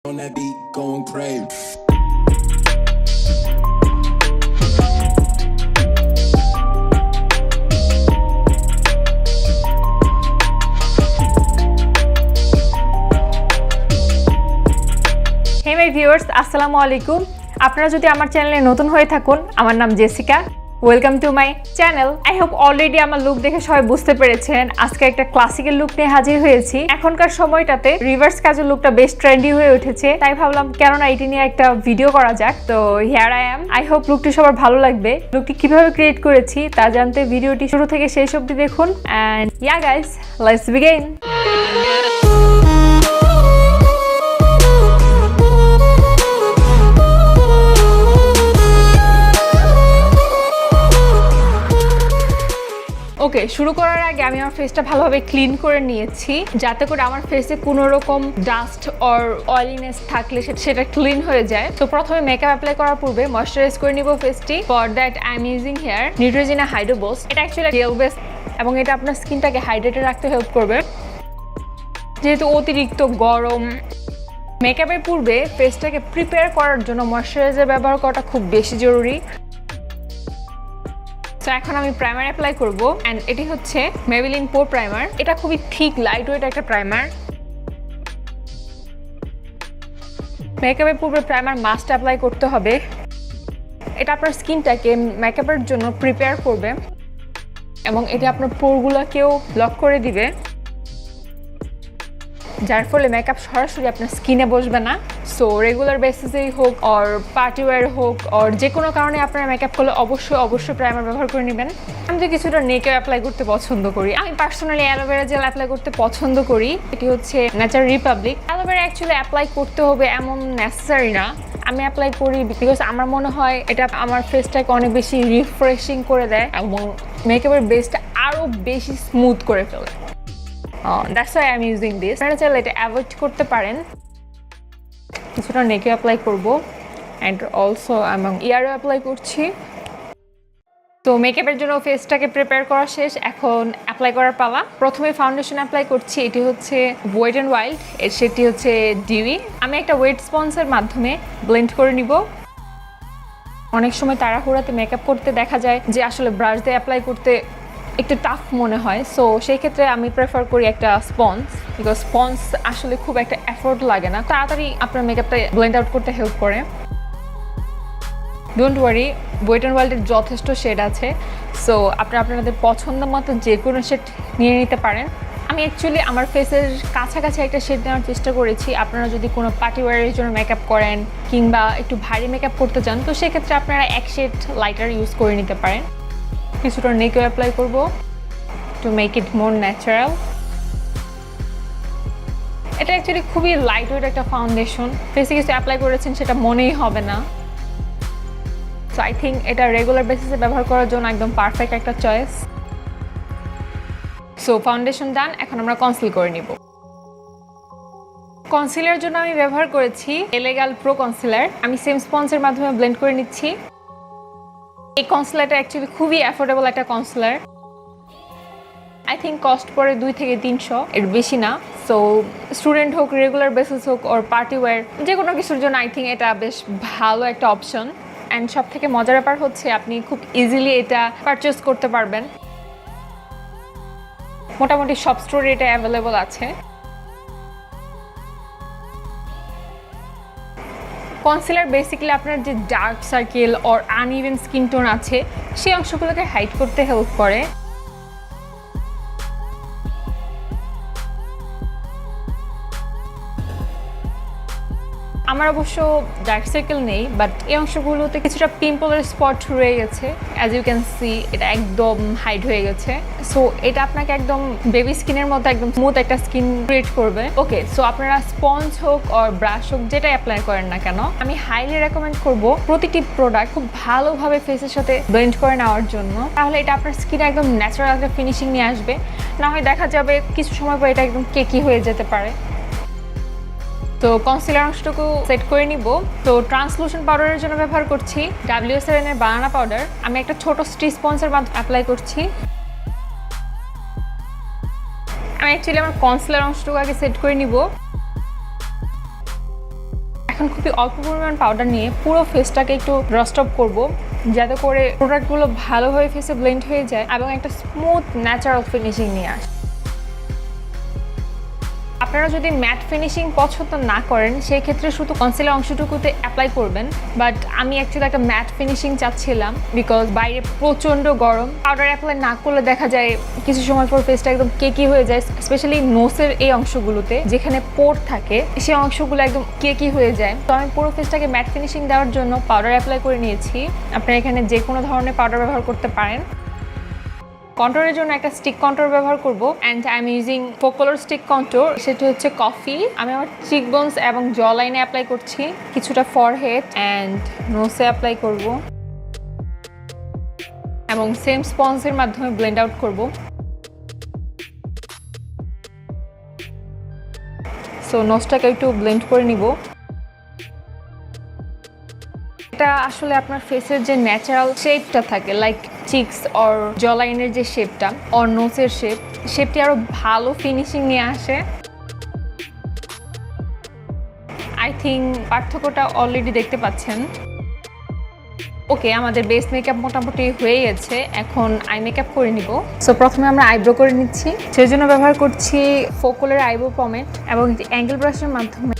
On that beat, going crazy. Hey my viewers, আসসালামু আলাইকুম। আপনারা যদি আমার চ্যানেলে নতুন হয়ে থাকুন, আমার নাম Jessica. Welcome to my channel. I hope already আমার লুক দেখে সবাই বুঝতে পেরেছেন আজকে একটা ক্লাসিক্যাল লুক নিয়ে হাজির হয়েছি। এখনকার সময়টাতে রিভার্স কাজের লুকটা বেশ ট্রেন্ডি হয়ে উঠেছে, তাই ভাবলাম কেননা এটি নিয়ে একটা ভিডিও করা যাক। তো here I am. I hope লুকটি সবার ভালো লাগবে। লুকটি কিভাবে ক্রিয়েট করেছি তা জানতে ভিডিওটি শুরু থেকে শেষ অবধি দেখুন। And ya guys, let's begin. Okay, শুরু করার আগে আমি আমার ফেসটা ভালোভাবে ক্লিন করে নিয়েছি, যাতে করে আমার ফেসে কোনো রকম ডাস্ট অর অয়েলিনেস থাকলে সেটা ক্লিন হয়ে যায়। তো প্রথমে মেকআপ অ্যাপ্লাই করার পূর্বে ময়শ্চারাইজ করে নিব ফেসটি। For that I am using here neutrogena hydro boost. এটা অ্যাকচুয়ালি জেল বেস এবং এটা আপনার স্কিনটাকে হাইড্রেটেড রাখতে হেল্প করবে। যেহেতু অতিরিক্ত গরম, মেকআপের পূর্বে ফেসটাকে প্রিপেয়ার করার জন্য ময়শ্চারাইজার ব্যবহার করাটা খুব বেশি জরুরি। তো এখন আমি প্রাইমার অ্যাপ্লাই করব, এন্ড এটি হচ্ছে মেবেলিন পোর প্রাইমার। এটা খুবই থিক লাইট ওয়েট একটা প্রাইমার। মেকআপের পূর্বে প্রাইমার মাস্ট অ্যাপ্লাই করতে হবে। এটা আপনার স্কিনটাকে মেকআপের জন্য প্রিপেয়ার করবে এবং এটা আপনার পোরগুলোকেও ব্লক করে দিবে, যার ফলে মেকআপ সরাসরি আপনার স্কিনে বসবে না। সো রেগুলার বেসিসেই হোক অর পার্টি ওয়্যার হোক অর যে কোনো কারণে আপনারা মেকআপ করলে অবশ্যই প্রাইমার ব্যবহার করে নেবেন। আমি তো কিছুটা নেকেও অ্যাপ্লাই করতে পছন্দ করি। আমি পার্সোনালি অ্যালোভেরা জেল অ্যাপ্লাই করতে পছন্দ করি। এটি হচ্ছে natural Republic. Aloe vera actually apply করতে হবে এমন নেসেসারি না, আমি অ্যাপ্লাই করি বিকজ আমার মনে হয় এটা আমার ফেসটাকে অনেক বেশি রিফ্রেশিং করে দেয় এবং মেকআপের বেসটা আরও বেশি স্মুথ করে ফেলে। That's why I am using this. আপনারা চাইলে এটা অ্যাভয়েড করতে পারেন। কিছুটা নেকে অ্যাপ্লাই করব অ্যান্ড অলসো আমি ইয়ারও অ্যাপ্লাই করছি। তো মেকআপের জন্য ফেসটাকে প্রিপেয়ার করা শেষ, এখন অ্যাপ্লাই করার পালা। প্রথমে ফাউন্ডেশন অ্যাপ্লাই করছি। এটি হচ্ছে ওয়েট অ্যান্ড ওয়াইল্ড, সেটি হচ্ছে ডিউই। আমি একটা ওয়েট স্পঞ্জের মাধ্যমে ব্লেন্ড করে নিব। অনেক সময় তাড়াহুড়াতে মেকআপ করতে দেখা যায় যে আসলে ব্রাশ দিয়ে অ্যাপ্লাই করতে একটু টাফ মনে হয়। সো সেই ক্ষেত্রে আমি প্রেফার করি একটা স্পঞ্জ, বিকজ স্পঞ্জ আসলে খুব একটা এফোর্ট লাগে না, তাড়াতাড়ি আপনার মেকআপটা ব্লেন্ড আউট করতে হেল্প করে। ডোন্ট ওয়ারি, ওয়েট অ্যান্ড ওয়াইল্ডের যথেষ্ট শেড আছে, সো আপনাদের পছন্দ মতো যে কোনো শেড নিয়ে নিতে পারেন। আমি অ্যাকচুয়ালি আমার ফেসের কাছাকাছি একটা শেড নেওয়ার চেষ্টা করেছি। আপনারা যদি কোনো পার্টি ওয়্যারের জন্য মেকআপ করেন কিংবা একটু ভারী মেকআপ করতে চান, তো সেক্ষেত্রে আপনারা এক শেড লাইটার ইউজ করে নিতে পারেন। কিছুটা নেকেও অ্যাপ্লাই করব to make it more natural. এটা অ্যাকচুয়ালি খুবই লাইট ওয়েট একটা ফাউন্ডেশন। ফেসে কিছু অ্যাপ্লাই করেছেন সেটা মনেই হবে না। সো আই থিঙ্ক এটা রেগুলার বেসিসে ব্যবহার করার জন্য একদম পারফেক্ট একটা চয়েস। সো ফাউন্ডেশন ডান, এখন আমরা কনসিল করে নিব। কনসিলার জন্য আমি ব্যবহার করেছি এলেগাল প্রো কনসিলার। আমি সেম স্পঞ্জের মাধ্যমে ব্লেন্ড করে নিচ্ছি। এই কনসিলারটা অ্যাকচুয়ালি খুবই অ্যাফোর্ডেবল একটা কনসিলার। আই থিঙ্ক কস্ট পড়ে 200 থেকে 300, এর বেশি না। সো স্টুডেন্ট হোক, রেগুলার বেসিস হোক ওর পার্টি ওয়্যার, যে কোনো কিছুর জন্য আই থিঙ্ক এটা বেশ ভালো একটা অপশন। অ্যান্ড সব থেকে মজার ব্যাপার হচ্ছে আপনি খুব ইজিলি এটা পারচেস করতে পারবেন। মোটামুটি সব স্টোরে এটা অ্যাভেলেবল আছে। কনসিলার বেসিক্যালি আপনার যে dark circle or uneven skin tone আছে সেই অংশগুলোকে হাইড করতে হেল্প করে। আমার অবশ্য ডার্ক সার্কেল নেই, বাট এই অংশগুলোতে কিছুটা পিম্পলের স্পট রয়ে গেছে। অ্যাজ ইউ ক্যান সি এটা একদম হাইড হয়ে গেছে। সো এটা আপনাকে একদম বেবি স্কিনের মতো একদম স্মুথ একটা স্কিন ক্রিয়েট করবে। ওকে, সো আপনারা স্পঞ্জ হোক অর ব্রাশ হোক যেটাই অ্যাপ্লাই করেন না কেন, আমি হাইলি রেকমেন্ড করব প্রতিটি প্রোডাক্ট খুব ভালোভাবে ফেসের সাথে ব্লেন্ড করে নেওয়ার জন্য। তাহলে এটা আপনার স্কিনে একদম ন্যাচারাল একটা ফিনিশিং নিয়ে আসবে। না হয় দেখা যাবে কিছু সময় পর এটা একদম কেকি হয়ে যেতে পারে। তো কনসিলার অংশটুকু সেট করে নিব। তো ট্রান্সলুশন পাউডারের জন্য ব্যবহার করছি W7 এর বানানা পাউডার। আমি একটা ছোট স্টিচ স্পঞ্জের মাধ্যমে অ্যাপ্লাই করছি। আমি অ্যাকচুয়ালি আমার কনসিলার অংশটুকু আগে সেট করে নিব। এখন খুবই অল্প পরিমাণ পাউডার নিয়ে পুরো ফেসটাকে একটু ব্রাশ আপ করবো, যাতে করে প্রোডাক্টগুলো ভালোভাবে ফেসে ব্লেন্ড হয়ে যায় এবং একটা স্মুথ ন্যাচারাল ফিনিশিং নিয়ে আসে। আপনারা যদি ম্যাট ফিনিশিং পছন্দ না করেন সেই ক্ষেত্রে শুধু কনসিলার অংশটুকুতে অ্যাপ্লাই করবেন, বাট আমি অ্যাকচুয়ালি একটা ম্যাট ফিনিশিং চাচ্ছিলাম বিকজ বাইরে প্রচণ্ড গরম। পাউডার অ্যাপ্লাই না করলে দেখা যায় কিছু সময় পর ফেসটা একদম কেকি হয়ে যায়, স্পেশালি নোসের এই অংশগুলোতে যেখানে পোর থাকে সেই অংশগুলো একদম কেকি হয়ে যায়। তো আমি পুরো ফেসটাকে ম্যাট ফিনিশিং দেওয়ার জন্য পাউডার অ্যাপ্লাই করে নিয়েছি। আপনারা এখানে যে কোনো ধরনের পাউডার ব্যবহার করতে পারেন। কন্ট্রোরের জন্য একটা স্টিক কন্ট্রোর ব্যবহার করব and I am using focallure stick contour. সেটা হচ্ছে কফি। আমি আমার চিক বোনস এবং জ লাইনে অ্যাপ্লাই করছি, কিছুটা ফরহেড অ্যান্ড নোসে অ্যাপ্লাই করব এবং সেম স্পঞ্জের মাধ্যমে ব্লেন্ড আউট করব। সো নোসটাকে একটু ব্লেন্ড করে নিব। এটা আসলে আপনার ফেসের যে ন্যাচারাল শেপটা থাকে, লাইক চিকস অর জলাইনের যে শেপটা অর নোসের শেপটি আরো ভালো ফিনিশিং নিয়ে আসে। আই থিঙ্ক পার্থক্যটা অলরেডি দেখতে পাচ্ছেন। ওকে, আমাদের বেস মেকআপ মোটামুটি হয়ে গেছে, এখন আই মেকআপ করে নিব। সো প্রথমে আমরা আইব্রো করে নিচ্ছি, সেই জন্য ব্যবহার করছি ফোকোলের আইব্রো পমেড এবং অ্যাঙ্গেল ব্রাশের মাধ্যমে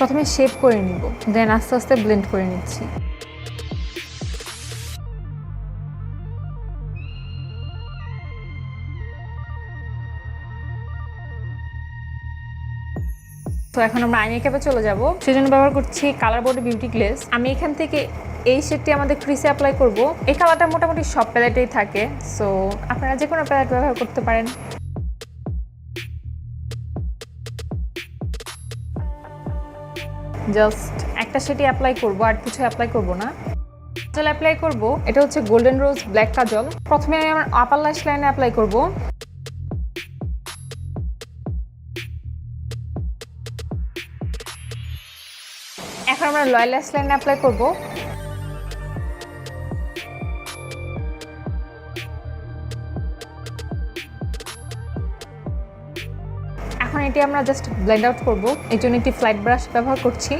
প্রথমে শেপ করে নিব, দেন আস্তে আস্তে ব্লেন্ড করে নিচ্ছি। তো এখন আমরা আই মেকআপে চলে যাব, সেজন্য ব্যবহার করছি কালার বোর্ডে বিউটি গ্লেজ। আমি এখান থেকে এই শেডটি আমাদের ক্রিসে অ্যাপ্লাই করব। এই কালারটা মোটামুটি সব প্যালেটেই থাকে, সো আপনারা যে কোনো প্যালেট ব্যবহার করতে পারেন। জাস্ট একটা শেডই অ্যাপ্লাই করব, আর কিছু অ্যাপ্লাই করব না। কাজল অ্যাপ্লাই করব, এটা হচ্ছে গোল্ডেন রোজ ব্ল্যাক কাজল। প্রথমে আমি আমার আপার ল্যাশ লাইনে অ্যাপ্লাই করব। এখন আমরা লোয়ার ল্যাশ লাইনে অ্যাপ্লাই করব। এখন এটি আমরা জাস্ট ব্লেন্ড আউট করব, এর জন্য একটি ফ্ল্যাট ব্রাশ ব্যবহার করছি।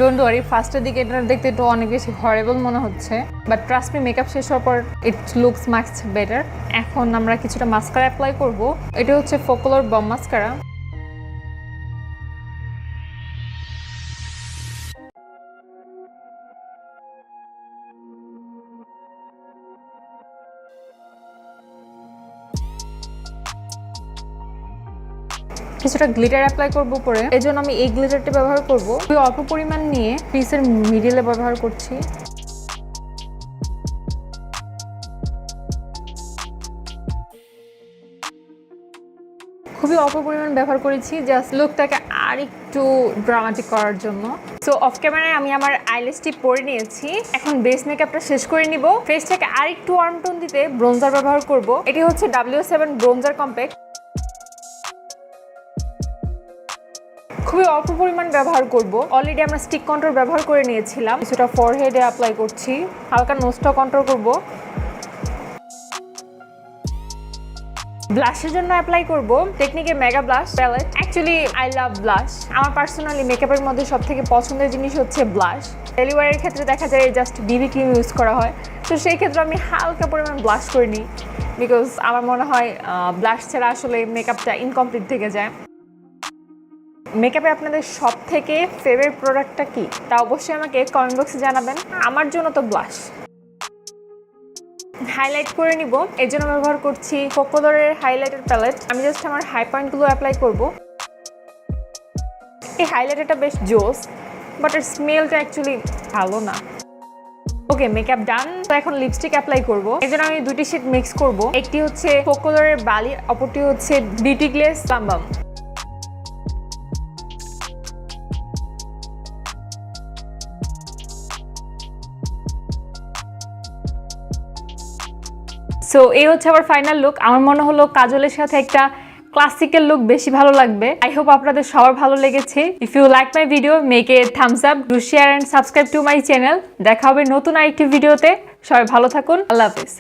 ডোন্ট ওয়ারি, ফার্স্টের দিকে এটা দেখতে একটু অনেক বেশি হরেবল মনে হচ্ছে, বাট ট্রাস্ট মি, মেকআপ শেষ হওয়ার পর ইট লুকস মাচ বেটার। এখন আমরা কিছুটা মাস্কারা অ্যাপ্লাই করব। এটা হচ্ছে ফোকোলোর বম মাস্কারা। কিছুটা গ্লিটার অ্যাপ্লাই করবো পরে, এই জন্য আমি এই গ্লিটারটা ব্যবহার করব। খুবই অল্প পরিমাণ নিয়ে ক্রিসের মিডিলে ব্যবহার করছি। খুবই অল্প পরিমাণ ব্যবহার করেছি, জাস্ট লুকটাকে আর একটু ড্রামাটিক করার জন্য। সো অফ ক্যামেরায় আমি আমার আইল্যাশটি পরে নিয়েছি। এখন বেস মেকআপটা শেষ করে নিব। ফেসটাকে আর একটু ওয়ার্ম টোন দিতে ব্রোঞ্জার ব্যবহার করব। এটি হচ্ছে W7 ব্রোঞ্জার কম্প্যাক্ট। খুবই অল্প পরিমাণ ব্যবহার করব। অলরেডি আমরা স্টিক কন্ট্রোল ব্যবহার করে নিয়েছিলাম। কিছুটা ফরহেডে অ্যাপ্লাই করছি, হালকা নোজটা কন্ট্রোল করব। ব্লাশের জন্য অ্যাপ্লাই করব টেকনিকের mega blush palette. Actually I love blush. আমার পার্সোনালি মেকআপের মধ্যে সবথেকে পছন্দের জিনিস হচ্ছে ব্লাশ। ডেলি ওয়্যারের ক্ষেত্রে দেখা যায় জাস্ট বিবি ক্রিম ইউজ করা হয়, তো সেই ক্ষেত্রে আমি হালকা পরিমাণ ব্লাশ করে নিই, বিকজ আমার মনে হয় ব্লাশ ছাড়া আসলে মেকআপটা ইনকমপ্লিট থেকে যায়। মেকআপে আপনাদের সব থেকে ফেভারিট প্রোডাক্টটা কি, তা অবশ্যই আমাকে কমেন্ট বক্সে জানাবেন। আমার জন্য তো ব্লাশ। হাইলাইট করে নিব, এর জন্য ব্যবহার করছি ফোকোলোরের হাইলাইটার প্যালেট। আমি জাস্ট আমার হাই পয়েন্টগুলো অ্যাপ্লাই করব। এই হাইলাইটারটা বেশ জোস, বাট এর স্মেলটা অ্যাকচুয়ালি ভালো না। ওকে, মেকআপ ডান। তো এখন লিপস্টিক অ্যাপ্লাই করব। এর জন্য আমি দুটি শেড মিক্স করব। একটি হচ্ছে ফোকোলোরের বালি, অপরটি হচ্ছে বিউটি গ্লেজ বাম্বাম। সো এই হচ্ছে আমার ফাইনাল লুক। আমার মনে হলো কাজলের সাথে একটা ক্লাসিক্যাল লুক বেশি ভালো লাগবে। আই হোপ আপনাদের সবার ভালো লেগেছে। If you like my video make a thumbs up, do share and subscribe to my channel. দেখা হবে নতুন আরেকটি ভিডিওতে। সবাই ভালো থাকুন। আল্লাহ হাফিজ।